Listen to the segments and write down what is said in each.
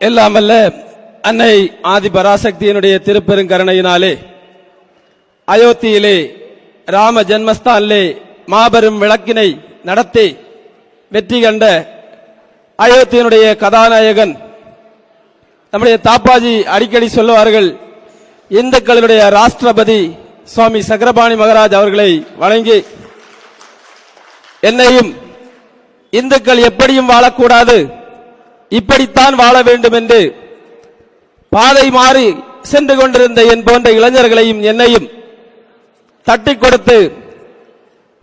எல்லாம் வல்ல அன்னை ஆதி பராசக்தியினுடைய திருப்பெருங்கருணையினாலே அயோத்தியிலே ராம ஜென்மஸ்தானிலே மாபெரும் விளக்கினை நடத்தி வெற்றி கண்ட அயோத்தியினுடைய கதாநாயகன் நம்முடைய தாப்பாஜி அடிக்கடி சொல்லுவார்கள், இந்துக்களுடைய ராஷ்டிரபதி சுவாமி சக்கரபாணி மகாராஜ் அவர்களை வணங்கி என்னையும் இந்துக்கள் எப்படியும் வாழக்கூடாது, இப்படித்தான் வாழ வேண்டும் என்று பாதை மாறி சென்று கொண்டிருந்த என் போன்ற இளைஞர்களையும் என்னையும் தட்டி கொடுத்து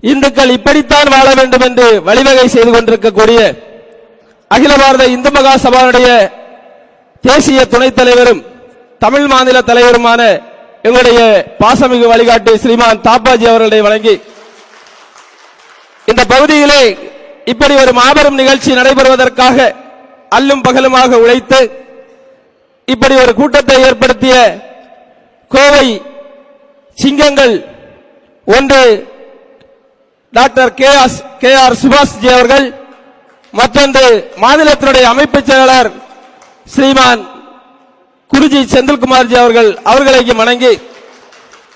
இந்துக்கள் இப்படித்தான் வாழ வேண்டும் என்று வழிவகை செய்து கொண்டிருக்கக்கூடிய அகில பாரத இந்து மகா சபாவுடைய தேசிய துணைத் தலைவரும் தமிழ் மாநில தலைவருமான எங்களுடைய பாசமிகு வழிகாட்டி ஸ்ரீமான் தாப்பாஜி அவர்களை வழங்கி இந்த பகுதியிலே இப்படி ஒரு மாபெரும் நிகழ்ச்சி நடைபெறுவதற்காக அல்லும் பகலுமாக உழைத்து இப்படி ஒரு கூட்டத்தை ஏற்படுத்திய கோவை சிங்கங்கள் ஒன்று டாக்டர் கே ஆர் சுபாஷ்ஜி அவர்கள், மற்றொன்று மாநிலத்தினுடைய அமைப்பு செயலாளர் ஸ்ரீமான் குருஜி செந்தில்குமார்ஜி அவர்களை வணங்கி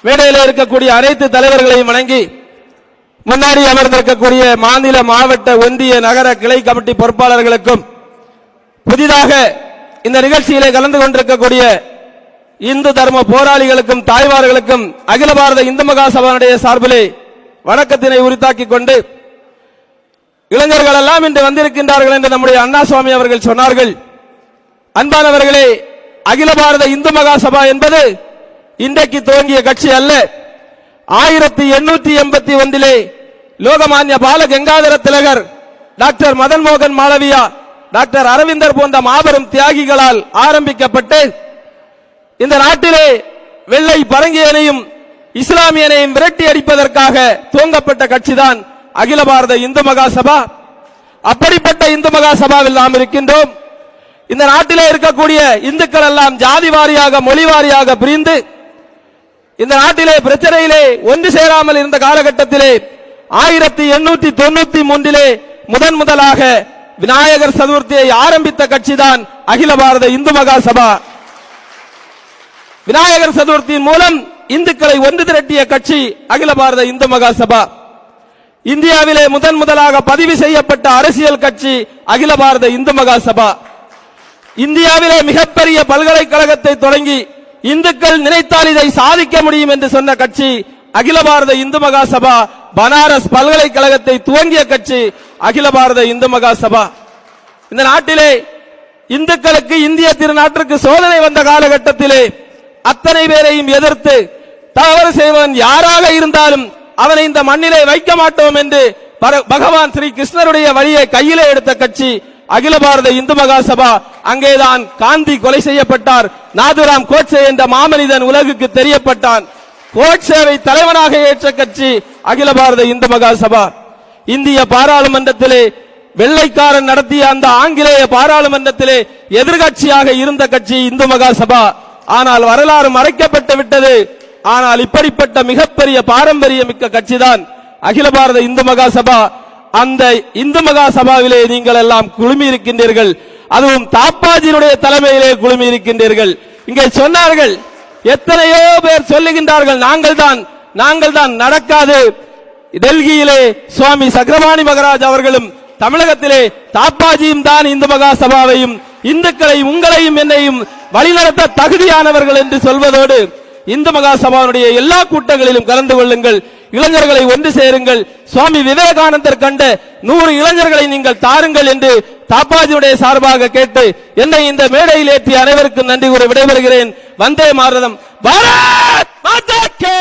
மேடையில் இருக்கக்கூடிய அனைத்து தலைவர்களையும் வணங்கி முன்னாடி அமர்ந்திருக்கக்கூடிய மாநில மாவட்ட ஒன்றிய நகர கிளை கமிட்டி பொறுப்பாளர்களுக்கும் புதிதாக இந்த நிகழ்ச்சியிலே கலந்து கொண்டிருக்கக்கூடிய இந்து தர்ம போராளிகளுக்கும் தாய்மார்களுக்கும் அகில பாரத இந்து மகா சபாவுடைய சார்பிலே வணக்கத்தினை உரித்தாக்கிக் கொண்டு, இளைஞர்கள் எல்லாம் இன்று வந்திருக்கின்றார்கள் என்று நம்முடைய அண்ணா சுவாமி அவர்கள் சொன்னார்கள். அன்பானவர்களே, அகில பாரத இந்து மகா சபா என்பது இன்றைக்கு துவங்கிய கட்சி அல்ல. 1881 லோகமான்ய பால கங்காதர திலகர், டாக்டர் மதன் மோகன் மாளவியா, டாக்டர் அரவிந்தர் போன்ற மாபெரும் தியாகிகளால் ஆரம்பிக்கப்பட்டு இந்த நாட்டிலே வெள்ளை பரங்கியனையும் இஸ்லாமியனையும் விரட்டி அடிப்பதற்காக துவங்கப்பட்ட கட்சிதான் அகில பாரத இந்து மகா சபா. அப்படிப்பட்ட இந்து மகா சபாவில் நாம் இருக்கின்றோம். இந்த நாட்டிலே இருக்கக்கூடிய இந்துக்கள் எல்லாம் ஜாதி வாரியாக மொழி வாரியாக பிரிந்து இந்த நாட்டிலே பிரச்சனையிலே ஒன்று சேராமல் இருந்த காலகட்டத்திலே 1893 முதன் முதலாக விநாயகர் சதுர்த்தியை ஆரம்பித்த கட்சிதான் அகில பாரத இந்து மகா சபா. விநாயகர் சதுர்த்தியின் மூலம் இந்துக்களை ஒன்று திரட்டிய கட்சி அகில பாரத இந்து மகா சபா. இந்தியாவிலே முதன் முதலாக பதிவு செய்யப்பட்ட அரசியல் கட்சி அகில பாரத இந்து மகா சபா. இந்தியாவிலே மிகப்பெரிய பல்கலைக்கழகத்தை தொடங்கி இந்துக்கள் நினைத்தால் இதை சாதிக்க முடியும் என்று சொன்ன கட்சி அகில பாரத இந்து மகா சபா. பனாரஸ் பல்கலைக்கழகத்தை துவங்கிய கட்சி அகில பாரத இந்து மகா சபா. இந்த நாட்டிலே இந்துக்களுக்கு இந்திய திருநாட்டிற்கு சோதனை வந்த காலகட்டத்திலே அத்தனை பேரையும் எதிர்த்து தவறு செய்வன் யாராக இருந்தாலும் அவனை இந்த மண்ணிலே வைக்க மாட்டோம் என்று பகவான் ஸ்ரீ கிருஷ்ணருடைய வழியை கையிலே எடுத்த கட்சி அகில பாரத இந்து மகா சபா. அங்கேதான் காந்தி கொலை செய்யப்பட்டார். நாதுராம் கோட்சே என்ற மாமனிதன் உலகுக்கு தெரியப்பட்டான். கோட்சேவை தலைவனாக ஏற்ற கட்சி அகில பாரத இந்து மகா சபா. இந்திய பாராளுமன்றத்திலே வெள்ளைக்காரன் நடத்திய அந்த ஆங்கிலேய பாராளுமன்றத்திலே எதிர்கட்சியாக இருந்த கட்சி இந்து மகா சபா. ஆனால் வரலாறு மறைக்கப்பட்டு விட்டது. ஆனால் இப்படிப்பட்ட மிகப்பெரிய பாரம்பரிய மிக்க கட்சிதான் அகில பாரத இந்து மகா சபா. அந்த இந்து மகா சபாவிலே நீங்கள் எல்லாம் குழுமி இருக்கின்றீர்கள். அதுவும் தாப்பாஜியினுடைய தலைமையிலே குழுமி இருக்கின்றீர்கள். இங்கே சொன்னார்கள், எத்தனையோ பேர் சொல்லுகின்றார்கள் நாங்கள் தான் நடக்காது. டெல்லியிலே சுவாமி சக்கரபாணி மகாராஜ் அவர்களும் தமிழகத்திலே தாப்பாஜியும் தான் இந்து மகா சபாவையும் இந்துக்களை உங்களையும் என்னையும் வழிநடத்த தகுதியானவர்கள் என்று சொல்வதோடு இந்து மகா சபாவுடைய எல்லா கூட்டங்களிலும் கலந்து கொள்ளுங்கள், இளைஞர்களை ஒன்று சேருங்கள், சுவாமி விவேகானந்தர் கண்ட 100 இளைஞர்களை நீங்கள் தாருங்கள் என்று தாப்பாஜியுடைய சார்பாக கேட்டு என்னை இந்த மேடையில் ஏற்றிய அனைவருக்கும் நன்றி கூறி விடைபெறுகிறேன். வந்தே மாதரம், பாரத் மாதா கே.